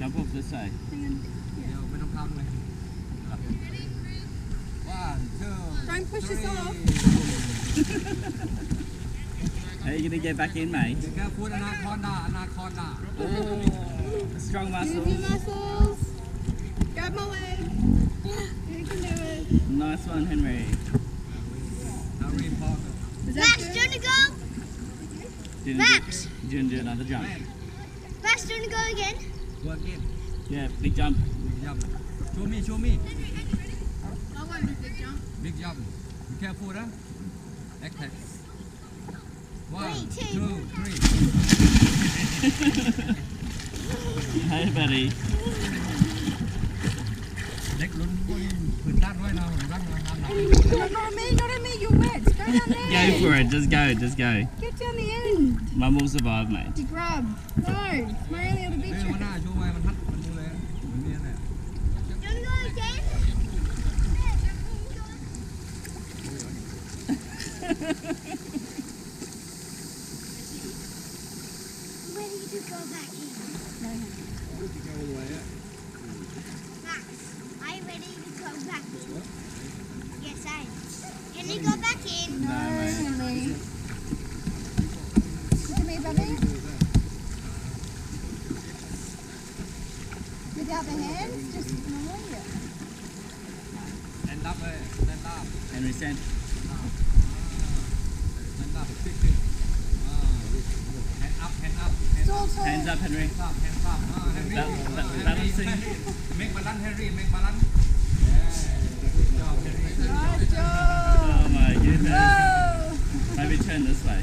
Jump off this side. One, two, Don't push us off. How are you going to get back in, mate? Be careful, anaconda. Oh, strong Use muscles. your muscles. Grab my leg. You can do it. Nice one, Henry. Is Max, that do you good? want to go? Didn't Max! Do, didn't do another jump. Max, do you want to go again? Go again. Yeah, big jump. Big jump. Show me. I want a big jump. Big jump. Be careful, huh? Exhale. 1, 3, 2, 3. Hey, buddy. เด็กลุ้นพวกนี้ผืนด้านด้วยนะด้านหลัง Not on me, you're wet. Go down there. Go for it. Just go. Get down the end. Mum will survive, mate. You grab. No, it's my only other เฮ้ big ยมัน trick. น่าช่วยมันทัดมันดูเลยมันเนี่ยแหละ Do you want to go again? Ready to go back in. Max, are you ready to go back in? Yes, I am. Can you go back in? No, Henry. Look at me, Bubby. Without the hands, just normally. Stand up เลย Stand up Henry, stand. Stand up Quick Hand up Tall. Hands up, Henry. Hands up Henry Balancing. Make balance Henry Make balance Good job Henry Nice job. Oh my goodness. Whoa. Maybe turn this way.